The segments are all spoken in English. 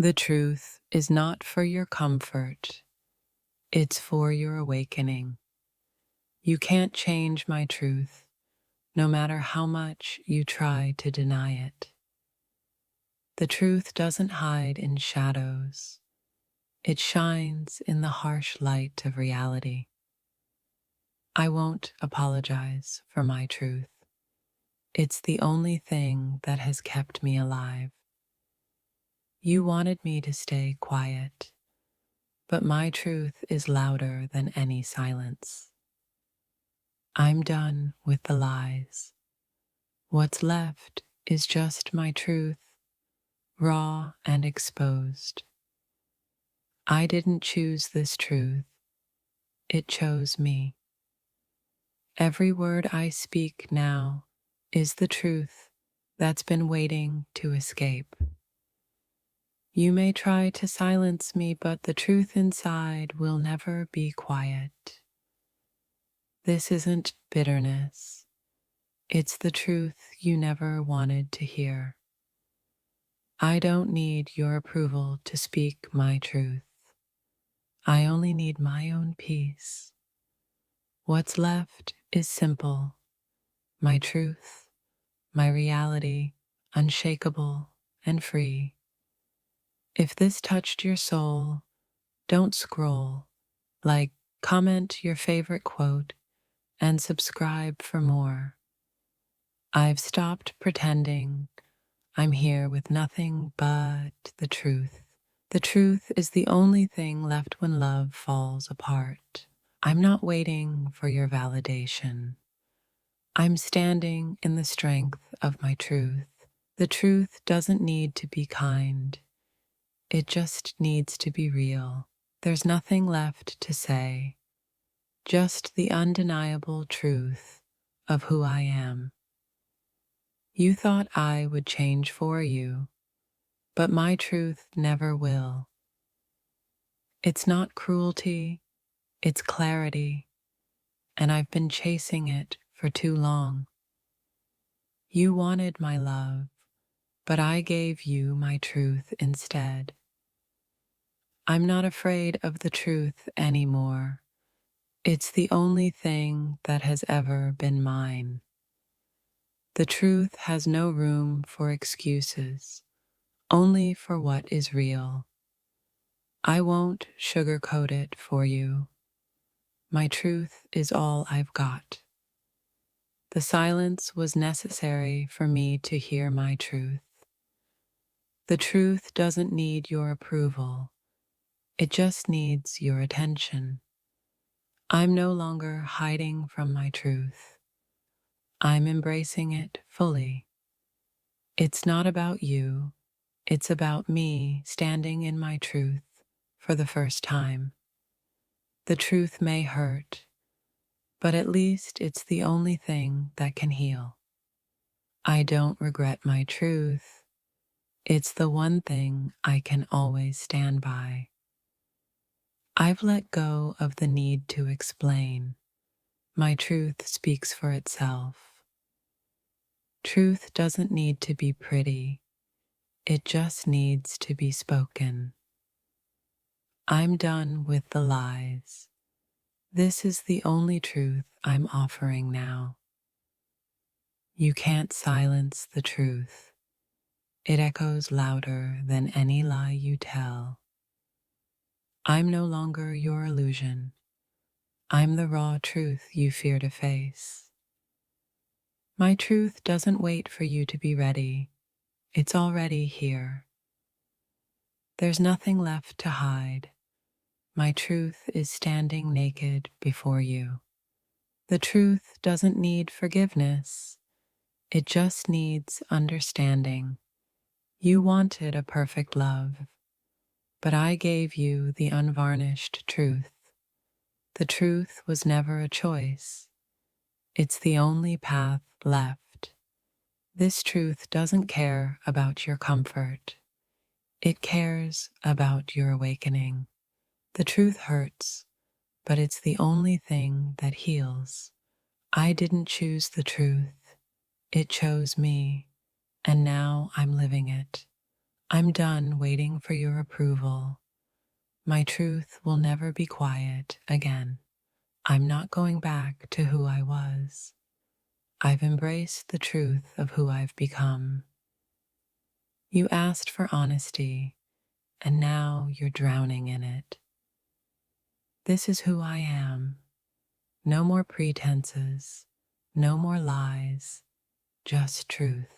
The truth is not for your comfort, it's for your awakening. You can't change my truth, no matter how much you try to deny it. The truth doesn't hide in shadows, it shines in the harsh light of reality. I won't apologize for my truth. It's the only thing that has kept me alive. You wanted me to stay quiet, but my truth is louder than any silence. I'm done with the lies. What's left is just my truth, raw and exposed. I didn't choose this truth, it chose me. Every word I speak now is the truth that's been waiting to escape. You may try to silence me, but the truth inside will never be quiet. This isn't bitterness. It's the truth you never wanted to hear. I don't need your approval to speak my truth. I only need my own peace. What's left is simple. My truth, my reality, unshakable and free. If this touched your soul, don't scroll. Like, comment your favorite quote and subscribe for more. I've stopped pretending. I'm here with nothing but the truth. The truth is the only thing left when love falls apart. I'm not waiting for your validation. I'm standing in the strength of my truth. The truth doesn't need to be kind. It just needs to be real. There's nothing left to say, just the undeniable truth of who I am. You thought I would change for you, but my truth never will. It's not cruelty, it's clarity, and I've been chasing it for too long. You wanted my love, but I gave you my truth instead. I'm not afraid of the truth anymore. It's the only thing that has ever been mine. The truth has no room for excuses, only for what is real. I won't sugarcoat it for you. My truth is all I've got. The silence was necessary for me to hear my truth. The truth doesn't need your approval. It just needs your attention. I'm no longer hiding from my truth. I'm embracing it fully. It's not about you. It's about me standing in my truth for the first time. The truth may hurt, but at least it's the only thing that can heal. I don't regret my truth. It's the one thing I can always stand by. I've let go of the need to explain. My truth speaks for itself. Truth doesn't need to be pretty. It just needs to be spoken. I'm done with the lies. This is the only truth I'm offering now. You can't silence the truth. It echoes louder than any lie you tell. I'm no longer your illusion. I'm the raw truth you fear to face. My truth doesn't wait for you to be ready. It's already here. There's nothing left to hide. My truth is standing naked before you. The truth doesn't need forgiveness. It just needs understanding. You wanted a perfect love, but I gave you the unvarnished truth. The truth was never a choice. It's the only path left. This truth doesn't care about your comfort. It cares about your awakening. The truth hurts, but it's the only thing that heals. I didn't choose the truth. It chose me, and now I'm living it. I'm done waiting for your approval. My truth will never be quiet again. I'm not going back to who I was. I've embraced the truth of who I've become. You asked for honesty, and now you're drowning in it. This is who I am. No more pretenses, no more lies, just truth.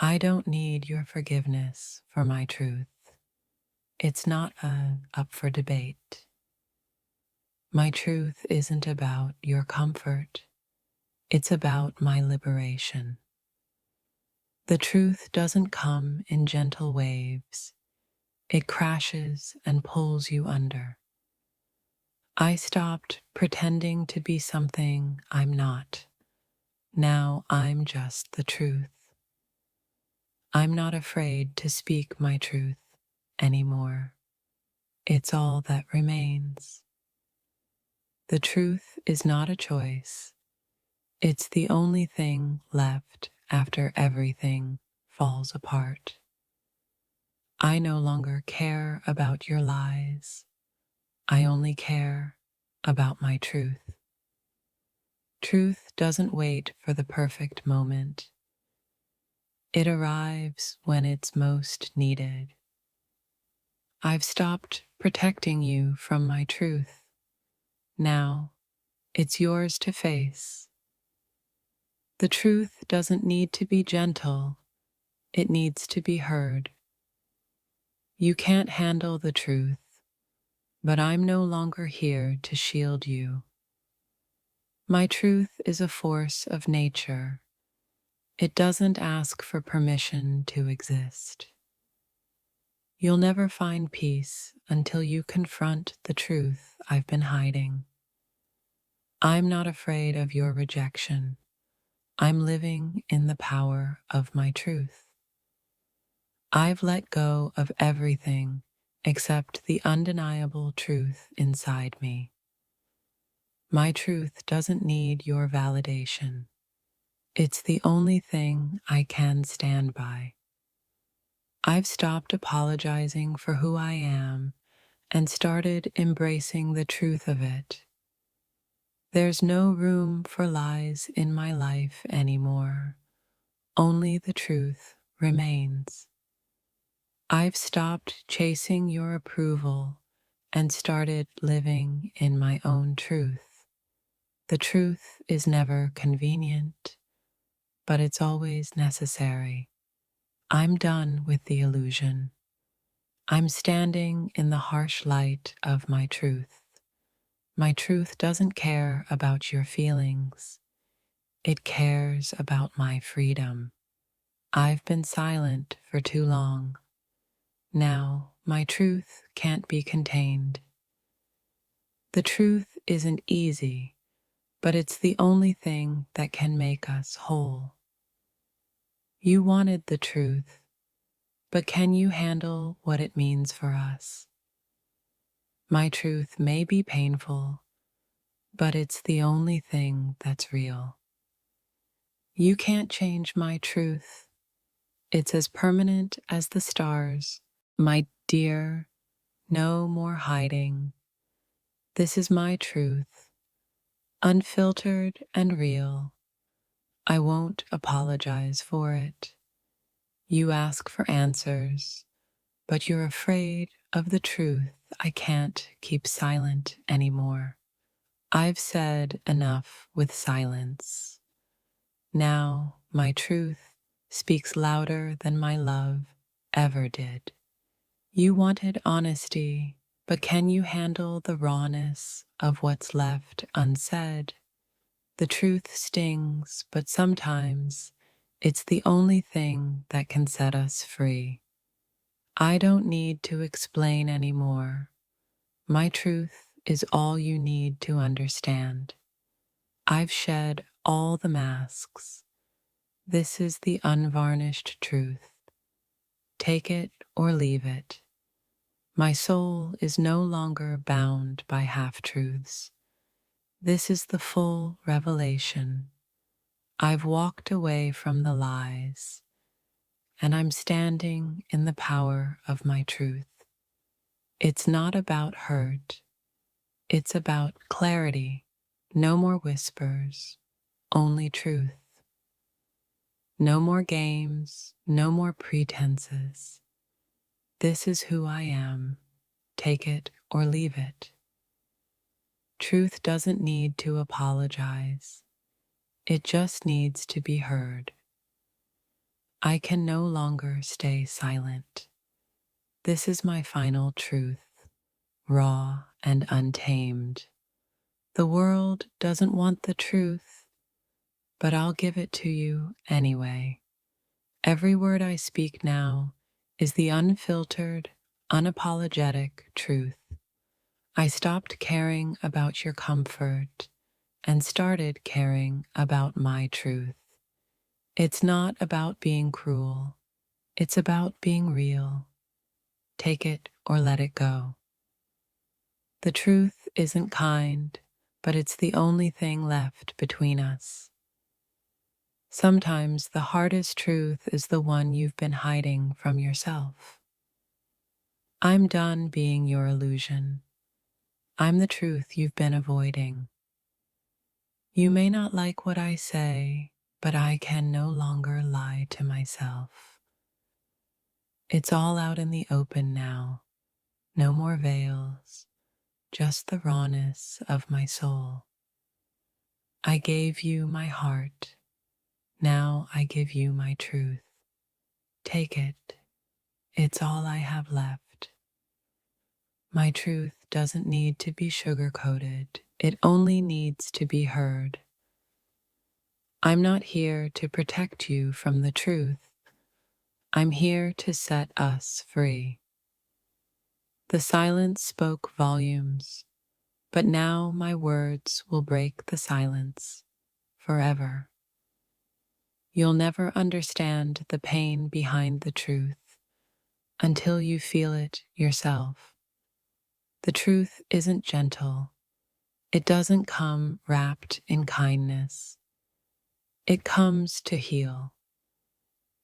I don't need your forgiveness for my truth. It's not up for debate. My truth isn't about your comfort. It's about my liberation. The truth doesn't come in gentle waves. It crashes and pulls you under. I stopped pretending to be something I'm not. Now I'm just the truth. I'm not afraid to speak my truth anymore. It's all that remains. The truth is not a choice. It's the only thing left after everything falls apart. I no longer care about your lies. I only care about my truth. Truth doesn't wait for the perfect moment. It arrives when it's most needed. I've stopped protecting you from my truth. Now, it's yours to face. The truth doesn't need to be gentle. It needs to be heard. You can't handle the truth, but I'm no longer here to shield you. My truth is a force of nature. It doesn't ask for permission to exist. You'll never find peace until you confront the truth I've been hiding. I'm not afraid of your rejection. I'm living in the power of my truth. I've let go of everything except the undeniable truth inside me. My truth doesn't need your validation. It's the only thing I can stand by. I've stopped apologizing for who I am and started embracing the truth of it. There's no room for lies in my life anymore. Only the truth remains. I've stopped chasing your approval and started living in my own truth. The truth is never convenient, but it's always necessary. I'm done with the illusion. I'm standing in the harsh light of my truth. My truth doesn't care about your feelings. It cares about my freedom. I've been silent for too long. Now, my truth can't be contained. The truth isn't easy, but it's the only thing that can make us whole. You wanted the truth, but can you handle what it means for us? My truth may be painful, but it's the only thing that's real. You can't change my truth. It's as permanent as the stars. My dear, no more hiding. This is my truth, unfiltered and real. I won't apologize for it. You ask for answers, but you're afraid of the truth. I can't keep silent anymore. I've said enough with silence. Now my truth speaks louder than my love ever did. You wanted honesty, but can you handle the rawness of what's left unsaid? The truth stings, but sometimes it's the only thing that can set us free. I don't need to explain anymore. My truth is all you need to understand. I've shed all the masks. This is the unvarnished truth. Take it or leave it. My soul is no longer bound by half-truths. This is the full revelation. I've walked away from the lies, and I'm standing in the power of my truth. It's not about hurt, it's about clarity. No more whispers, only truth. No more games, no more pretenses. This is who I am. Take it or leave it. Truth doesn't need to apologize. It just needs to be heard. I can no longer stay silent. This is my final truth, raw and untamed. The world doesn't want the truth, but I'll give it to you anyway. Every word I speak now is the unfiltered, unapologetic truth. I stopped caring about your comfort and started caring about my truth. It's not about being cruel. It's about being real. Take it or let it go. The truth isn't kind, but it's the only thing left between us. Sometimes the hardest truth is the one you've been hiding from yourself. I'm done being your illusion. I'm the truth you've been avoiding. You may not like what I say, but I can no longer lie to myself. It's all out in the open now. No more veils, just the rawness of my soul. I gave you my heart. Now I give you my truth. Take it. It's all I have left. My truth doesn't need to be sugar-coated. It only needs to be heard. I'm not here to protect you from the truth. I'm here to set us free. The silence spoke volumes, but now my words will break the silence forever. You'll never understand the pain behind the truth until you feel it yourself. The truth isn't gentle. It doesn't come wrapped in kindness. It comes to heal.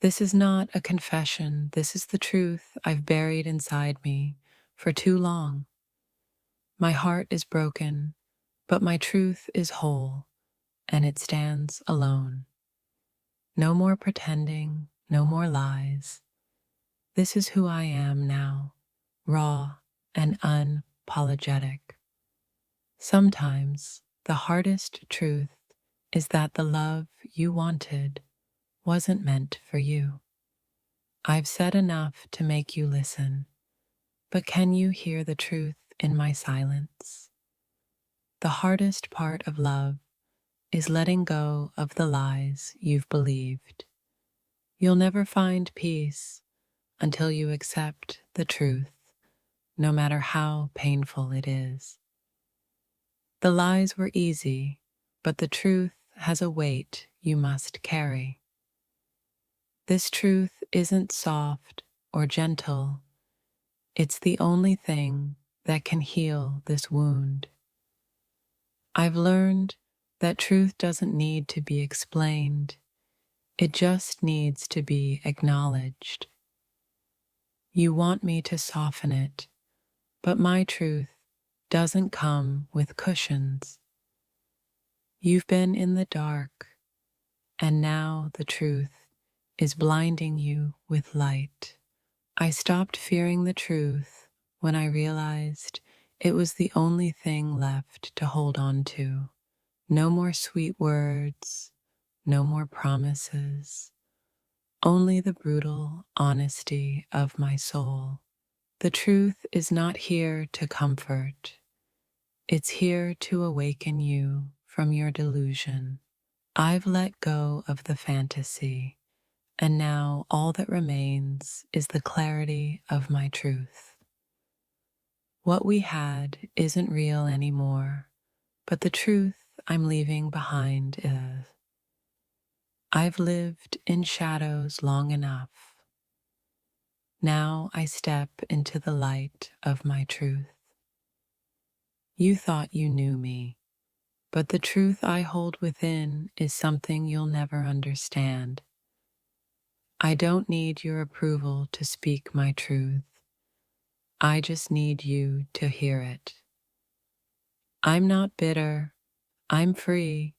This is not a confession. This is the truth I've buried inside me for too long. My heart is broken, but my truth is whole, and it stands alone. No more pretending, no more lies. This is who I am now, raw and unapologetic. Sometimes the hardest truth is that the love you wanted wasn't meant for you. I've said enough to make you listen, but can you hear the truth in my silence? The hardest part of love is letting go of the lies you've believed. You'll never find peace until you accept the truth, no matter how painful it is. The lies were easy, but the truth has a weight you must carry. This truth isn't soft or gentle. It's the only thing that can heal this wound. I've learned that truth doesn't need to be explained. It just needs to be acknowledged. You want me to soften it, but my truth doesn't come with cushions. You've been in the dark, and now the truth is blinding you with light. I stopped fearing the truth when I realized it was the only thing left to hold on to. No more sweet words, no more promises, only the brutal honesty of my soul. The truth is not here to comfort. It's here to awaken you from your delusion. I've let go of the fantasy, and now all that remains is the clarity of my truth. What we had isn't real anymore, but the truth I'm leaving behind is. I've lived in shadows long enough. Now I step into the light of my truth. You thought you knew me, but the truth I hold within is something you'll never understand. I don't need your approval to speak my truth. I just need you to hear it. I'm not bitter. I'm free.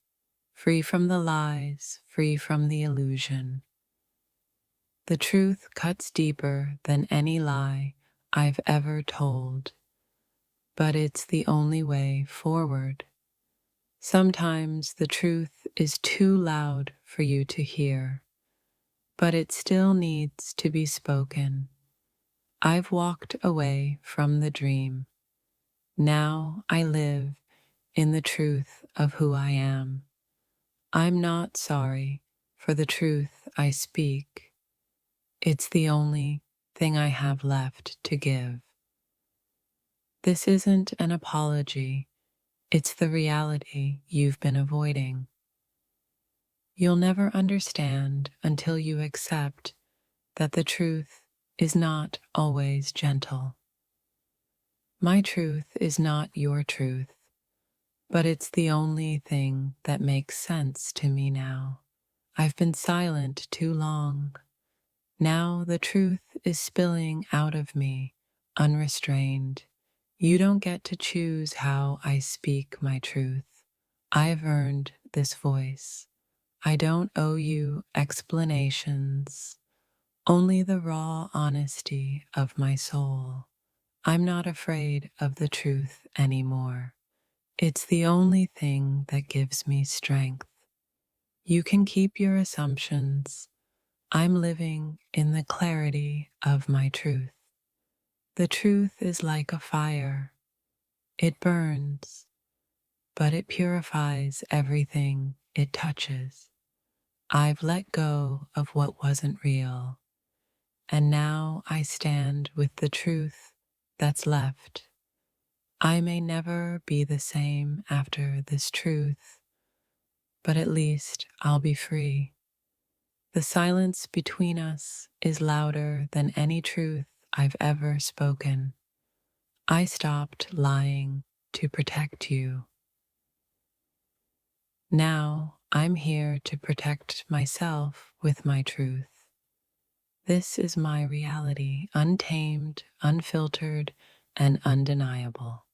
Free from the lies, free from the illusion. The truth cuts deeper than any lie I've ever told, but it's the only way forward. Sometimes the truth is too loud for you to hear, but it still needs to be spoken. I've walked away from the dream. Now I live in the truth of who I am. I'm not sorry for the truth I speak. It's the only thing I have left to give. This isn't an apology, it's the reality you've been avoiding. You'll never understand until you accept that the truth is not always gentle. My truth is not your truth, but it's the only thing that makes sense to me now. I've been silent too long. Now the truth is spilling out of me, unrestrained. You don't get to choose how I speak my truth. I've earned this voice. I don't owe you explanations, only the raw honesty of my soul. I'm not afraid of the truth anymore. It's the only thing that gives me strength. You can keep your assumptions. I'm living in the clarity of my truth. The truth is like a fire. It burns, but it purifies everything it touches. I've let go of what wasn't real, and now I stand with the truth that's left. I may never be the same after this truth, but at least I'll be free. The silence between us is louder than any truth I've ever spoken. I stopped lying to protect you. Now I'm here to protect myself with my truth. This is my reality, untamed, unfiltered, and undeniable.